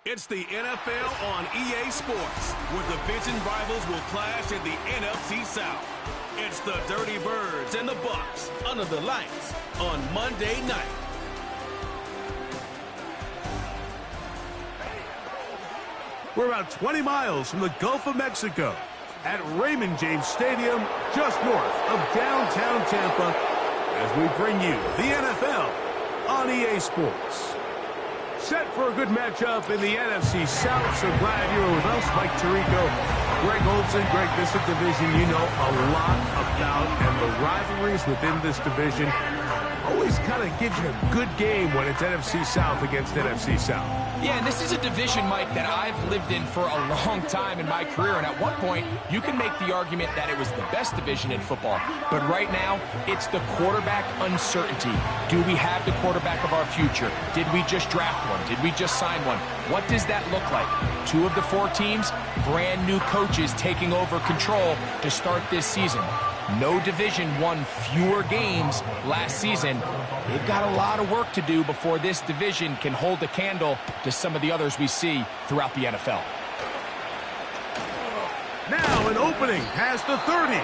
It's the NFL on EA Sports, where division rivals will clash in the NFC South. It's the Dirty Birds and the Bucs under the lights on Monday night. We're about 20 miles from the Gulf of Mexico at Raymond James Stadium, just north of downtown Tampa, as we bring you the NFL on EA Sports. Set for a good matchup in the NFC South, so glad you're with us. Mike Tirico, Greg Olson. Greg, this is a division you know a lot about, and the rivalries within this division always kind of gives you a good game when it's NFC South against NFC South. Yeah, and this is a division, Mike, that I've lived in for a long time in my career, and at one point, you can make the argument that it was the best division in football. But right now, it's the quarterback uncertainty. Do we have the quarterback of our future? Did we just draft one? Did we just sign one? What does that look like? 2 of the 4 teams, brand new coaches taking over control to start this season. No division won fewer games last season. They've got a lot of work to do before this division can hold a candle to some of the others we see throughout the NFL. Now an opening past the 30.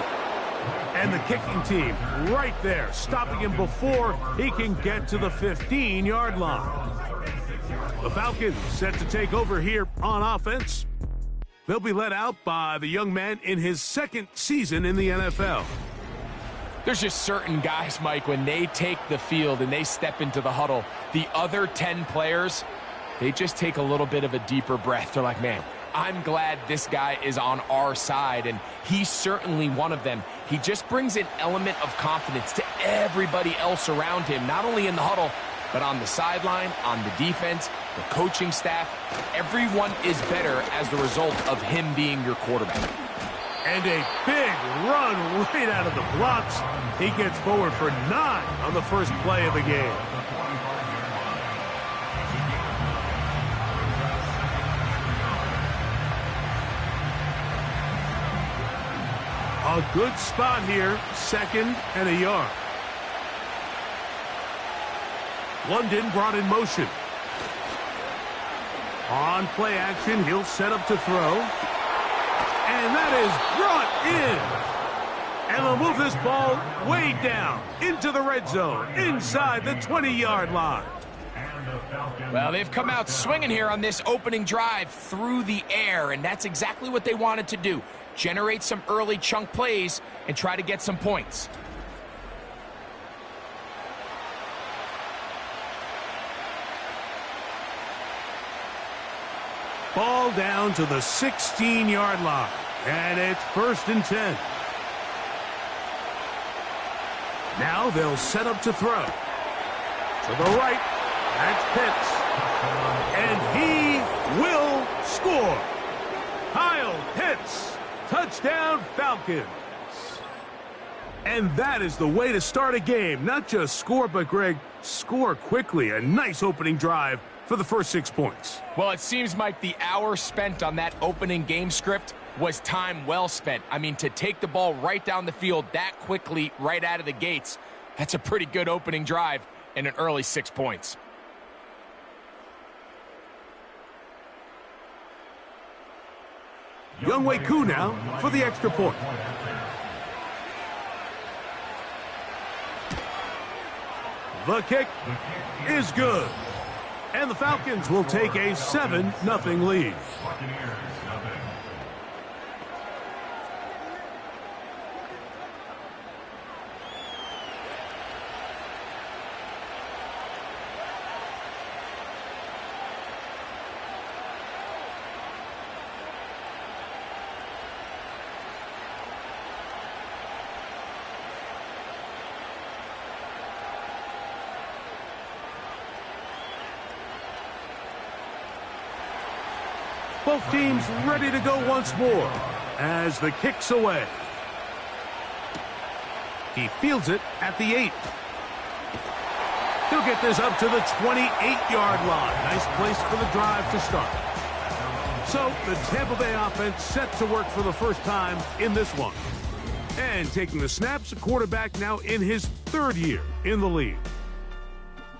And the kicking team right there, stopping him before he can get to the 15-yard line. The Falcons set to take over here on offense. They'll be led out by the young man in his 2nd season in the NFL. There's just certain guys, Mike, when they take the field and they step into the huddle, the other 10 players, they just take a little bit of a deeper breath. They're like, man, I'm glad this guy is on our side, and he's certainly one of them. He just brings an element of confidence to everybody else around him, not only in the huddle, but on the sideline, on the defense, the coaching staff. Everyone is better as the result of him being your quarterback. And a big run right out of the blocks. He gets forward for 9 on the first play of the game. A good spot here, 2nd and a yard. London brought in motion. On play action, he'll set up to throw. And that is brought in. And they'll move this ball way down into the red zone, inside the 20-yard line. Well, they've come out swinging here on this opening drive through the air, and that's exactly what they wanted to do. Generate some early chunk plays and try to get some points. Ball down to the 16-yard line, and it's 1st and 10. Now they'll set up to throw. To the right, that's Pitts. And he will score. Kyle Pitts, touchdown Falcons. And that is the way to start a game. Not just score, but, Greg, score quickly. A nice opening drive for the first 6 points. Well, it seems like the hour spent on that opening game script was time well spent. I mean, to take the ball right down the field that quickly right out of the gates, that's a pretty good opening drive and an early 6 points. Wk8 now for the extra point. The kick is good. And the Falcons will take a 7-0 lead. Both teams ready to go once more as the kick's away. He fields it at the 8. He'll get this up to the 28-yard line. Nice place for the drive to start. So the Tampa Bay offense set to work for the first time in this one. And taking the snaps, a quarterback now in his 3rd year in the league.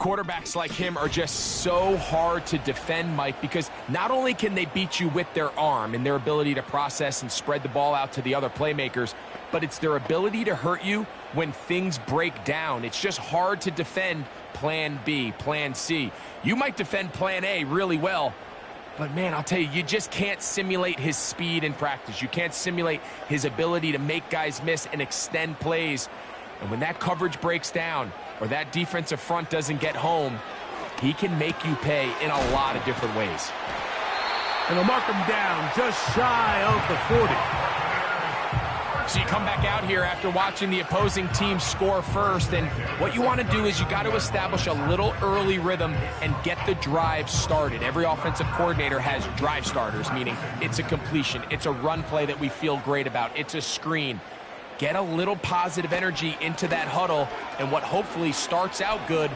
Quarterbacks like him are just so hard to defend, Mike, because not only can they beat you with their arm and their ability to process and spread the ball out to the other playmakers, but it's their ability to hurt you when things break down. It's just hard to defend plan B, plan C. You might defend plan A really well, but man, I'll tell you, you just can't simulate his speed in practice. You can't simulate his ability to make guys miss and extend plays. And when that coverage breaks down or that defensive front doesn't get home, he can make you pay in a lot of different ways. And they'll mark him down just shy of the 40. So you come back out here after watching the opposing team score first, and what you want to do is you got to establish a little early rhythm and get the drive started. Every offensive coordinator has drive starters, meaning it's a completion, it's a run play that we feel great about, it's a screen. Get a little positive energy into that huddle, and what hopefully starts out good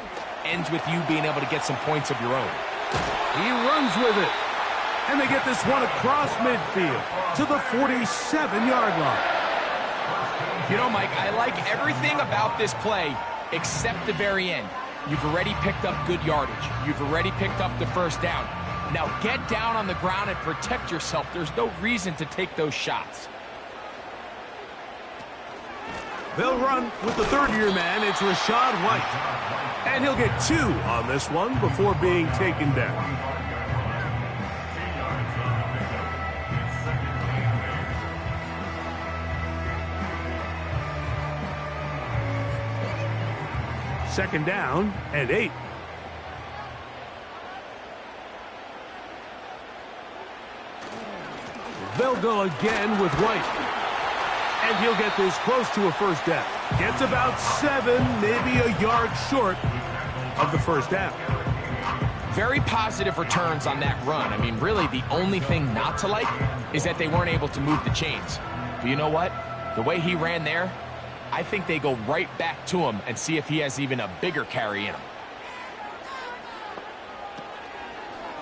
ends with you being able to get some points of your own. He runs with it, and they get this one across midfield to the 47-yard line. You know, Mike, I like everything about this play except the very end. You've already picked up good yardage. You've already picked up the first down. Now get down on the ground and protect yourself. There's no reason to take those shots. They'll run with the third-year man. It's Rashad White. And he'll get 2 on this one before being taken down. Second down and 8. They'll go again with White. And he'll get this close to a first down. Gets about 7, maybe a yard short of the first down. Very positive returns on that run. I mean, really, the only thing not to like is that they weren't able to move the chains. But you know what? The way he ran there, I think they go right back to him and see if he has even a bigger carry in him.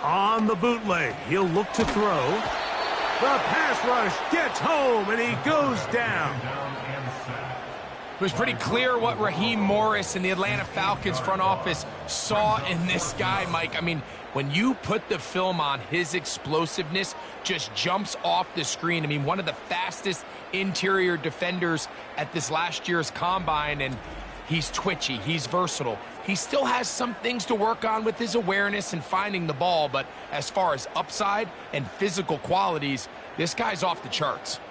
On the bootleg, he'll look to throw. The pass rush gets home, and he goes down. It was pretty clear what Raheem Morris and the Atlanta Falcons front office saw in this guy, Mike. I mean, when you put the film on, his explosiveness just jumps off the screen. I mean, one of the fastest interior defenders at this last year's combine, and he's twitchy, he's versatile. He still has some things to work on with his awareness and finding the ball, but as far as upside and physical qualities, this guy's off the charts.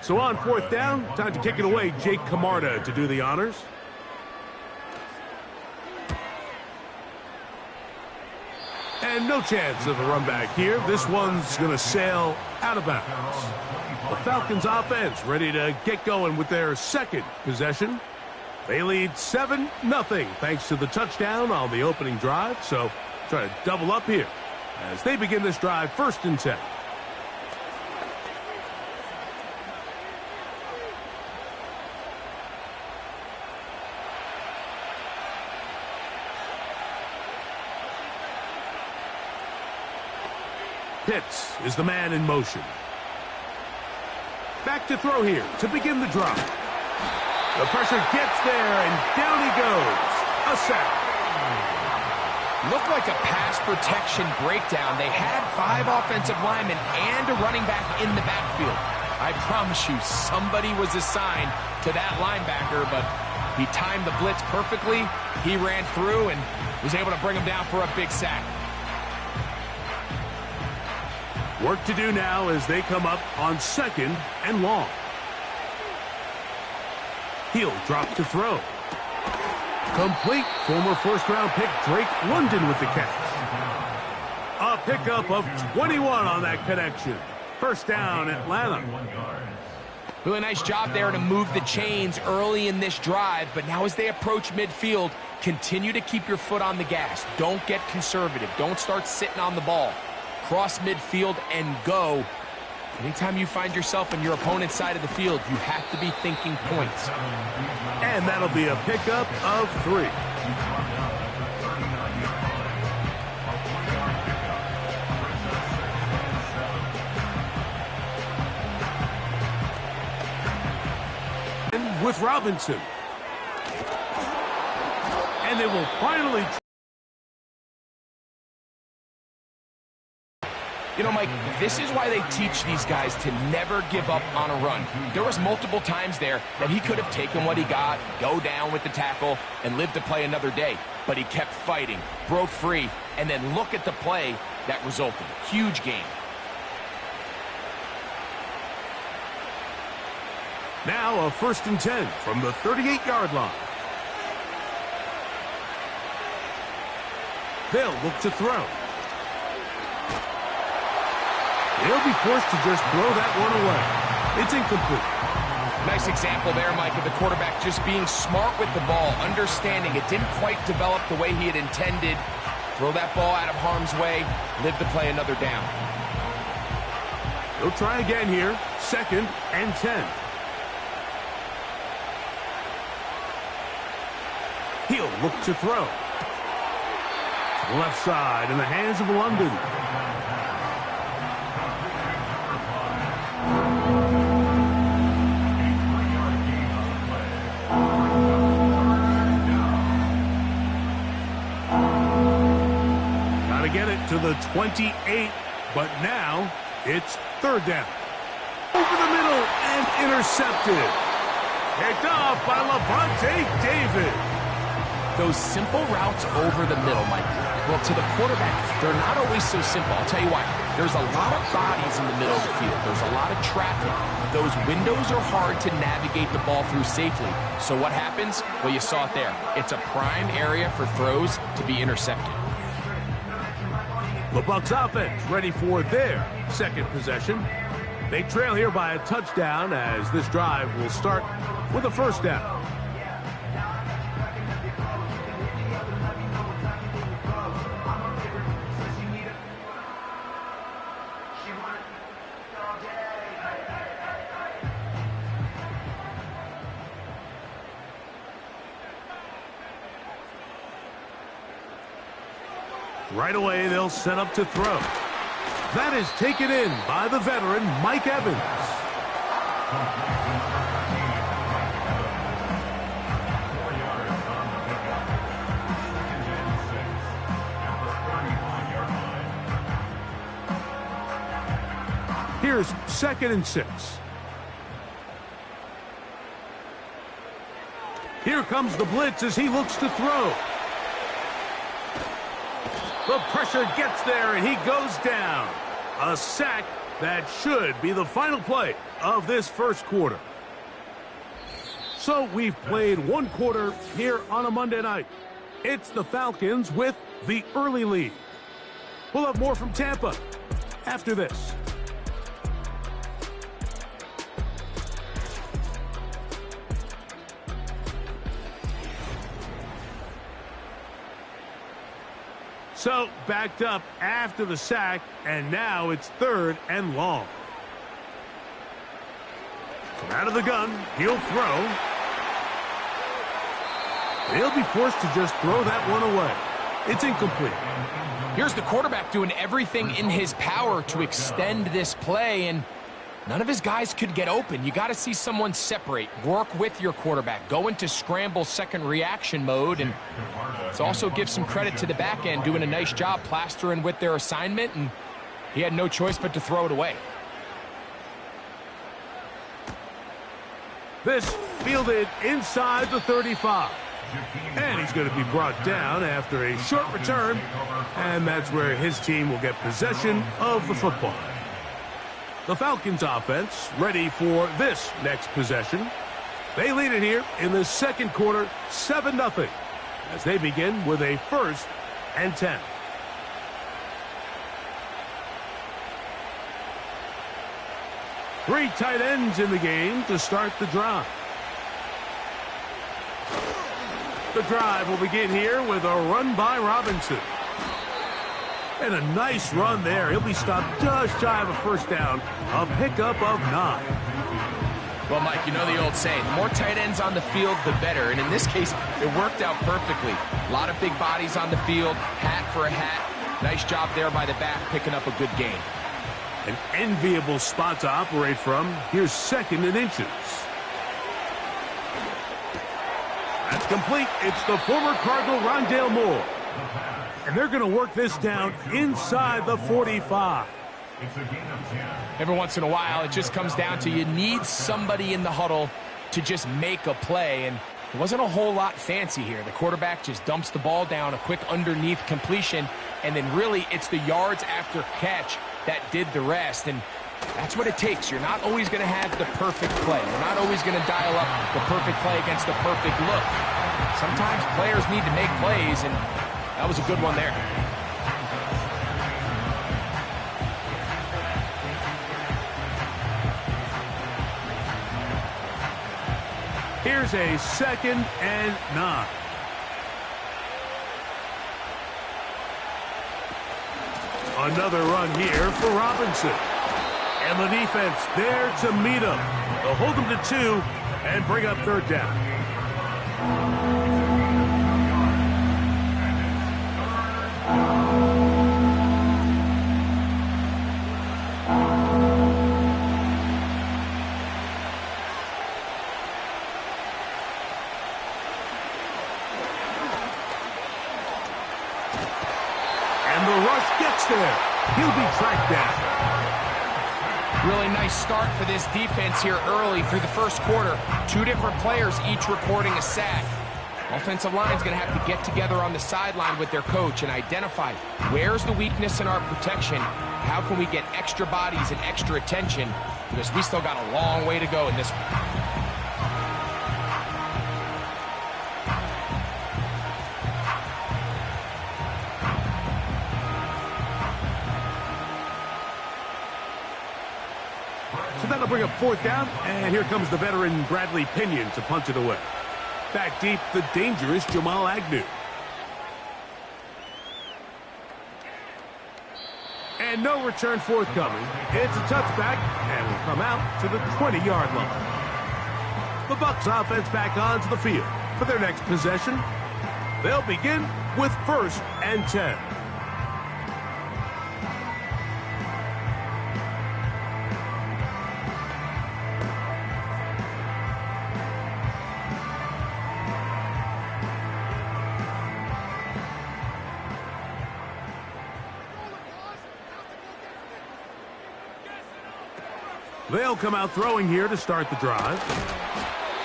So on fourth down, time to kick it away. Jake Camarda to do the honors. And no chance of a run back here. This one's going to sail out of bounds. The Falcons offense ready to get going with their second possession. They lead 7-0 thanks to the touchdown on the opening drive. So try to double up here as they begin this drive 1st and 10. Pitts is the man in motion. Back to throw here to begin the drive. The pressure gets there, and down he goes. A sack. Looked like a pass protection breakdown. They had 5 offensive linemen and a running back in the backfield. I promise you, somebody was assigned to that linebacker, but he timed the blitz perfectly. He ran through and was able to bring him down for a big sack. Work to do now as they come up on 2nd and long. He'll drop to throw. Complete. Former first-round pick Drake London with the catch. A pickup of 21 on that connection. First down, Atlanta. Really nice job there to move the chains early in this drive, but now as they approach midfield, continue to keep your foot on the gas. Don't get conservative. Don't start sitting on the ball. Cross midfield and go. Anytime you find yourself on your opponent's side of the field, you have to be thinking points. And that'll be a pickup of 3. with Robinson. And they will finally... You know, Mike, this is why they teach these guys to never give up on a run. There was multiple times there that he could have taken what he got, go down with the tackle, and live to play another day. But he kept fighting, broke free, and then look at the play that resulted. Huge game. Now a 1st and 10 from the 38-yard line. They'll look to throw. He'll be forced to just throw that one away. It's incomplete. Nice example there, Mike, of the quarterback just being smart with the ball, understanding it didn't quite develop the way he had intended. Throw that ball out of harm's way, live to play another down. He'll try again here, 2nd and 10. He'll look to throw. Left side in the hands of London. Got to get it to the 28, but now it's 3rd down. Over the middle and intercepted. Picked off by Levante David. Those simple routes over the middle, Mike. Well, to the quarterback, they're not always so simple. I'll tell you why. There's a lot of bodies in the middle of the field. There's a lot of traffic. Those windows are hard to navigate the ball through safely. So what happens? Well, you saw it there. It's a prime area for throws to be intercepted. The Bucs offense ready for their 2nd possession. They trail here by a touchdown as this drive will start with a 1st down. Right away, they'll set up to throw. That is taken in by the veteran, Mike Evans. Here's 2nd and 6. Here comes the blitz as he looks to throw. The pressure gets there, and he goes down. A sack that should be the final play of this 1st quarter. So we've played 1 quarter here on a Monday night. It's the Falcons with the early lead. We'll have more from Tampa after this. So, backed up after the sack, and now it's 3rd and long. From out of the gun, he'll throw. He'll be forced to just throw that one away. It's incomplete. Here's the quarterback doing everything in his power to extend this play, and none of his guys could get open. You got to see someone separate, work with your quarterback, go into scramble 2nd reaction mode, and let's also give some credit to the back end doing a nice job plastering with their assignment, and he had no choice but to throw it away. This fielded inside the 35. And he's going to be brought down after a short return, and that's where his team will get possession of the football. The Falcons offense ready for this next possession. They lead it here in the 2nd quarter, 7-0, as they begin with a 1st and 10. Three tight ends in the game to start the drive. The drive will begin here with a run by Robinson. And a nice run there. He'll be stopped just shy of a 1st down. A pickup of 9. Well, Mike, you know the old saying, the more tight ends on the field, the better. And in this case, it worked out perfectly. A lot of big bodies on the field, hat for a hat. Nice job there by the back, picking up a good gain. An enviable spot to operate from. Here's 2nd and inches. That's complete. It's the former Cardinal Rondale Moore. And they're going to work this down inside the 45. Every once in a while, it just comes down to you need somebody in the huddle to just make a play. And it wasn't a whole lot fancy here. The quarterback just dumps the ball down, a quick underneath completion, and then really it's the yards after catch that did the rest. And that's what it takes. You're not always going to have the perfect play. You're not always going to dial up the perfect play against the perfect look. Sometimes players need to make plays, and that was a good one there. Here's a 2nd and 9. Another run here for Robinson. And the defense there to meet him. They'll hold him to 2 and bring up 3rd down. And the rush gets there. He'll be tracked down. Really nice start for this defense here early through the first quarter. 2 different players each recording a sack. Offensive line's going to have to get together on the sideline with their coach and identify where's the weakness in our protection. How can we get extra bodies and extra attention? Because we still got a long way to go in this one. So that'll bring up 4th down, and here comes the veteran Bradley Pinion to punt it away. Back deep, the dangerous Jamal Agnew. And no return forthcoming. It's a touchback, and will come out to the 20-yard line. The Bucs offense back onto the field for their next possession. They'll begin with 1st and 10. They'll come out throwing here to start the drive.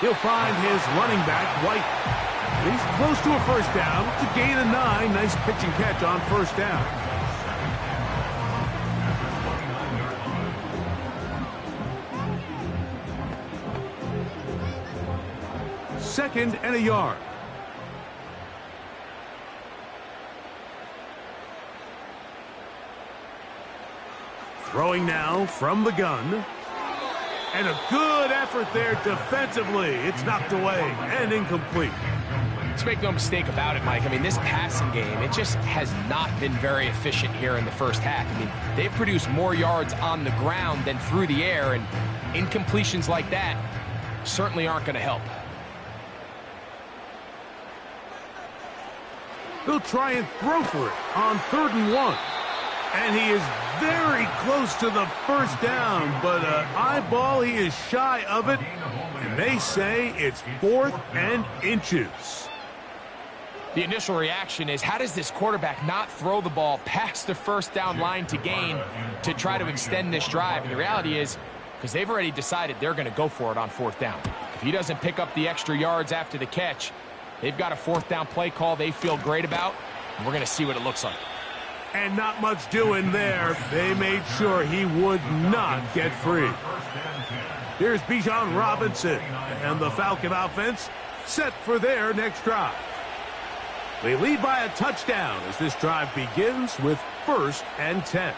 He'll find his running back, White. He's close to a 1st down. It's a gain of 9. Nice pitch and catch on 1st down. Second and a yard. Throwing now from the gun. And a good effort there defensively. It's knocked away and incomplete. Let's make no mistake about it, Mike. I mean, this passing game, it just has not been very efficient here in the first half. I mean, they've produced more yards on the ground than through the air, and incompletions like that certainly aren't going to help. They'll try and throw for it on 3rd and 1. And he is very close to the 1st down, but eyeball, he is shy of it. And they say it's 4th and inches. The initial reaction is, how does this quarterback not throw the ball past the 1st down line to gain to try to extend this drive? And the reality is, because they've already decided they're going to go for it on 4th down. If he doesn't pick up the extra yards after the catch, they've got a 4th down play call they feel great about, and we're going to see what it looks like. And not much doing there. They made sure he would not get free. Here's Bijan Robinson, and the Falcon offense set for their next drive. They lead by a touchdown as this drive begins with 1st and 10.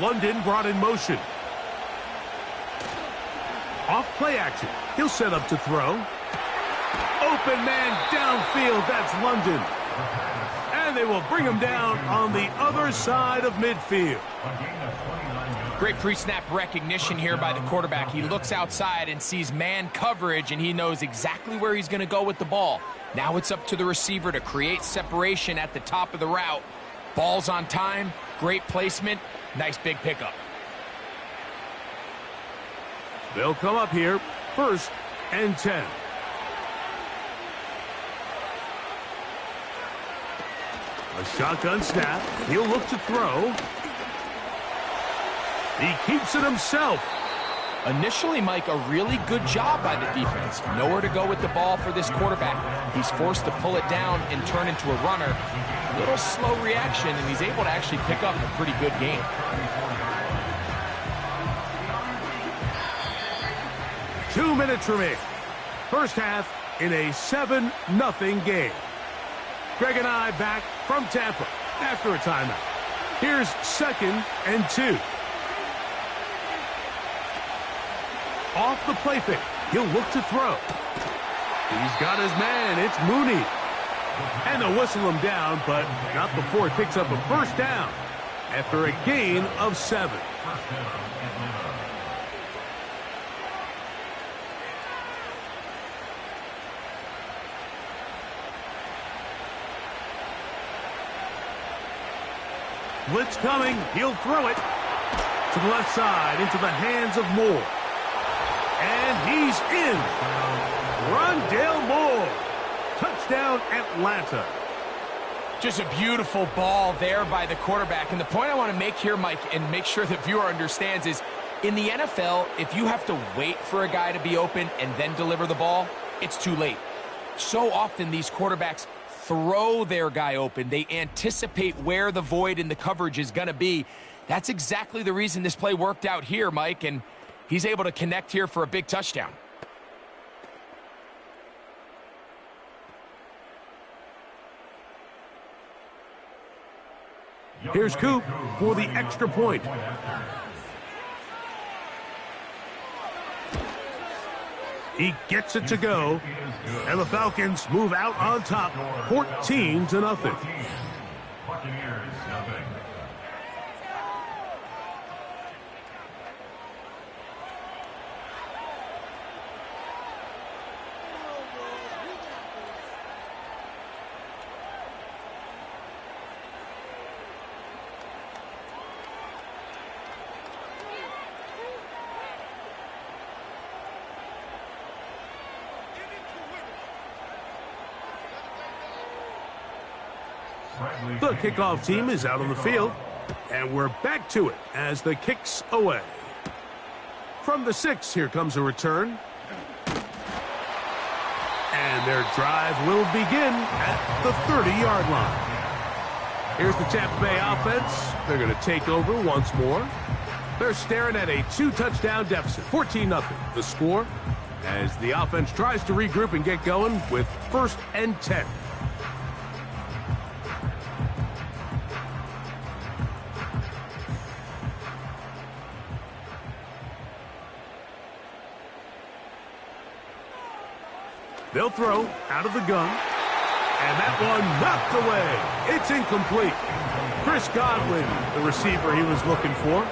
London brought in motion. Off play action. He'll set up to throw. Open man downfield. That's London. And they will bring him down on the other side of midfield. Great pre-snap recognition here by the quarterback. He looks outside and sees man coverage, and he knows exactly where he's going to go with the ball. Now it's up to the receiver to create separation at the top of the route. Ball's on time, great placement, nice big pickup. They'll come up here, 1st and 10. A shotgun snap. He'll look to throw. He keeps it himself. Initially, Mike, a really good job by the defense. Nowhere to go with the ball for this quarterback. He's forced to pull it down and turn into a runner. A little slow reaction, and he's able to actually pick up a pretty good game. Two minutes remaining. First half in a 7-0 game. Greg and I back from Tampa after a timeout. Here's 2nd and 2. Off the play fake. He'll look to throw. He's got his man. It's Mooney. And they'll whistle him down, but not before he picks up a first down after a gain of 7. Blitz coming. He'll throw it to the left side into the hands of Moore. And he's in. Rondale Moore. Touchdown, Atlanta. Just a beautiful ball there by the quarterback. And the point I want to make here, Mike, and make sure the viewer understands is, in the NFL, if you have to wait for a guy to be open and then deliver the ball, it's too late. So often these quarterbacks throw their guy open. They anticipate where the void in the coverage is going to be. That's exactly the reason this play worked out here, Mike, and he's able to connect here for a big touchdown. Here's Coop for the extra point. He gets it to go, and the Falcons move out on top, 14-0. Buccaneers, nothing. The kickoff team is out on the field, and we're back to it as the kick's away. From the 6, here comes a return. And their drive will begin at the 30-yard line. Here's the Tampa Bay offense. They're going to take over once more. They're staring at a 2-touchdown deficit, 14-0. The score as the offense tries to regroup and get going with 1st and 10. They'll throw out of the gun. And that one knocked away. It's incomplete. Chris Godwin, the receiver he was looking for.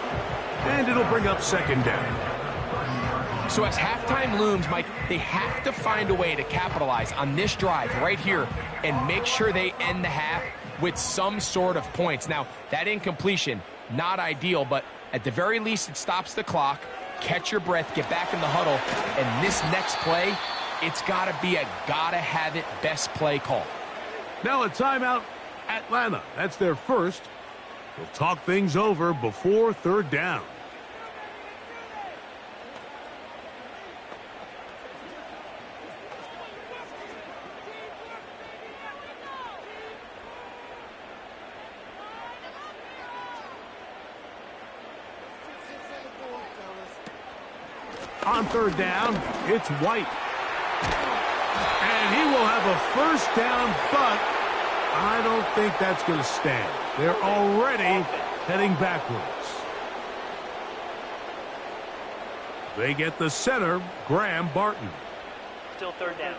And it'll bring up 2nd down. So as halftime looms, Mike, they have to find a way to capitalize on this drive right here and make sure they end the half with some sort of points. Now, that incompletion, not ideal, but at the very least it stops the clock. Catch your breath, get back in the huddle, and this next play, it's got to be a gotta-have-it best play call. Now a timeout, Atlanta. That's their first. We'll talk things over before 3rd down. On 3rd down, it's White. And he will have a 1st down, but I don't think that's going to stand. They're already heading backwards. They get the center, Graham Barton. Still 3rd down.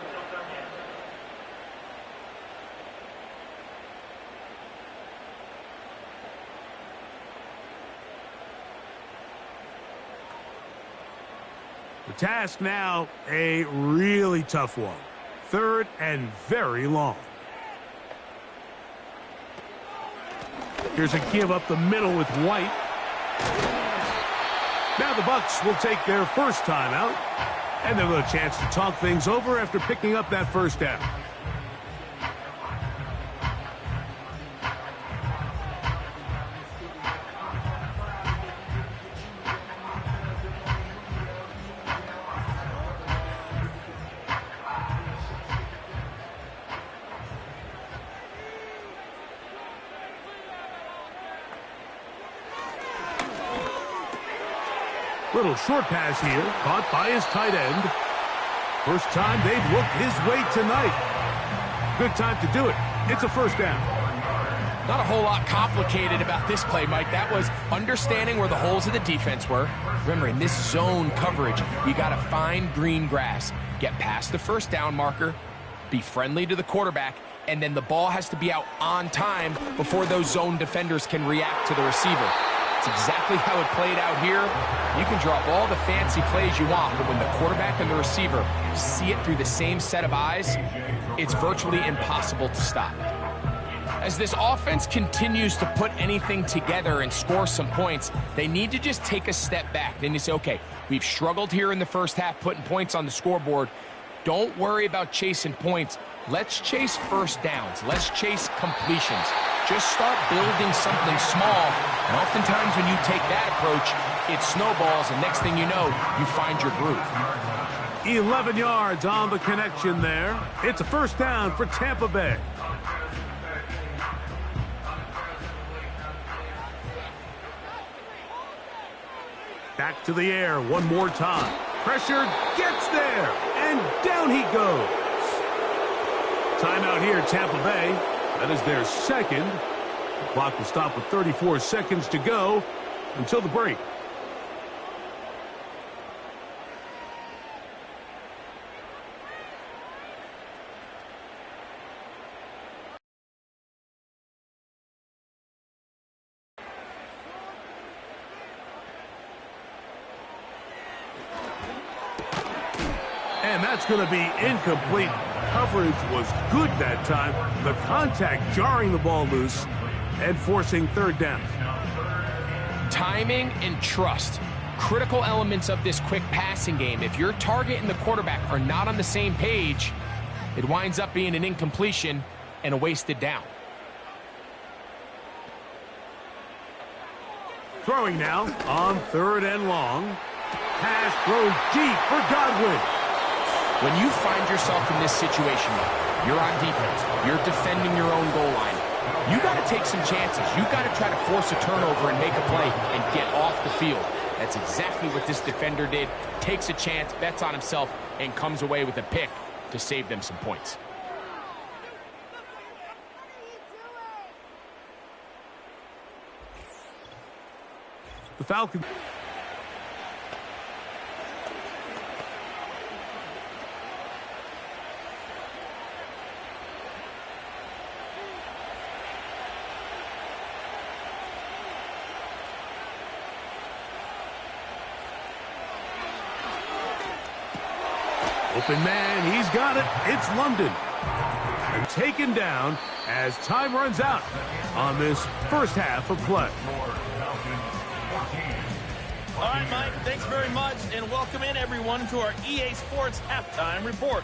The task now, a really tough one. 3rd and very long. Here's a give up the middle with White. Now the Bucs will take their first timeout, and they'll have a chance to talk things over after picking up that first down. Little short pass here, caught by his tight end. First time they've looked his way tonight. Good time to do it. It's a first down. Not a whole lot complicated about this play, Mike. That was understanding where the holes of the defense were. Remember, in this zone coverage, you got to find green grass, get past the first down marker, be friendly to the quarterback, and then the ball has to be out on time before those zone defenders can react to the receiver. It's exactly how it played out here. You can draw up all the fancy plays you want, but when the quarterback and the receiver see it through the same set of eyes, it's virtually impossible to stop. As this offense continues to put anything together and score some points, they need to just take a step back. Then you say, okay, we've struggled here in the first half putting points on the scoreboard. Don't worry about chasing points. Let's chase first downs. Let's chase completions. Just start building something small, and oftentimes when you take that approach, it snowballs, and next thing you know, you find your groove. 11 yards on the connection there. It's a first down for Tampa Bay. Back to the air one more time. Pressure gets there, and down he goes. Timeout here, Tampa Bay. That is their second. The clock will stop with 34 seconds to go until the break. And that's going to be incomplete. Coverage was good that time. The contact jarring the ball loose and forcing third down. Timing and trust, critical elements of this quick passing game. If your target and the quarterback are not on the same page, it winds up being an incompletion and a wasted down. Throwing now on 3rd and long. Pass thrown deep for Godwin. When you find yourself in this situation, you're on defense, you're defending your own goal line, you got to take some chances. You got to try to force a turnover and make a play and get off the field. That's exactly what this defender did. Takes a chance, bets on himself, and comes away with a pick to save them some points. The Falcons. Open man, he's got it. It's London. And taken down as time runs out on this first half of play. All right, Mike, thanks very much, and welcome in, everyone, to our EA Sports Halftime Report.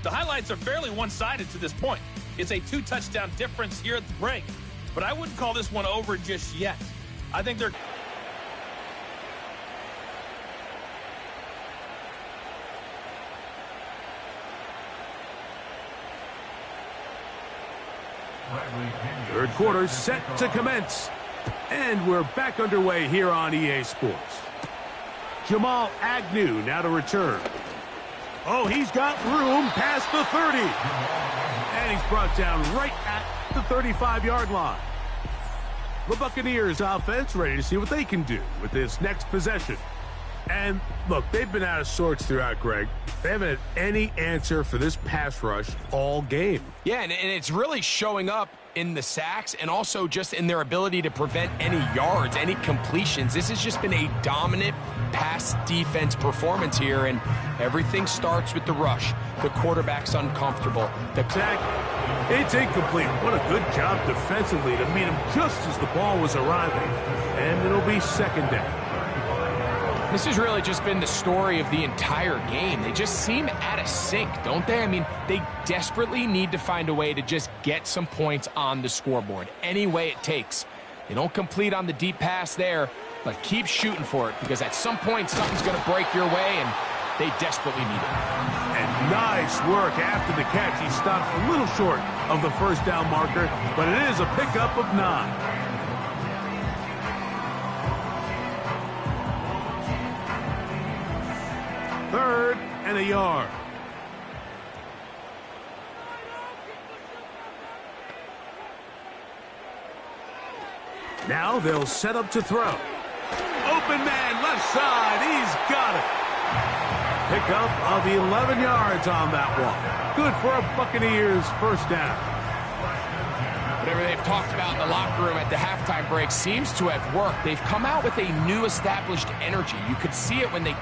The highlights are fairly one-sided to this point. It's a 2-touchdown difference here at the break, but I wouldn't call this one over just yet. I think they're... Third quarter set to commence. And we're back underway here on EA Sports. Jamal Agnew now to return. Oh, he's got room past the 30. And he's brought down right at the 35-yard line. The Buccaneers offense ready to see what they can do with this next possession. And look, they've been out of sorts throughout, Greg. They haven't had any answer for this pass rush all game. Yeah, and it's really showing up in the sacks and also just in their ability to prevent any yards, any completions. This has just been a dominant pass defense performance here, and everything starts with the rush. The quarterback's uncomfortable. The sack, it's incomplete. What a good job defensively to meet him just as the ball was arriving. And it'll be second down. This has really just been the story of the entire game. They just seem out of sync, don't they? I mean, they desperately need to find a way to just get some points on the scoreboard, any way it takes. They don't complete on the deep pass there, but keep shooting for it, because at some point something's going to break your way, and they desperately need it. And nice work after the catch. He stopped a little short of the first down marker, but it is a pickup of 9. Third and a yard. Now they'll set up to throw. Open man, left side. He's got it. Pickup of 11 yards on that one. Good for a Buccaneers first down. Whatever they've talked about in the locker room at the halftime break seems to have worked. They've come out with a new established energy. You could see it when they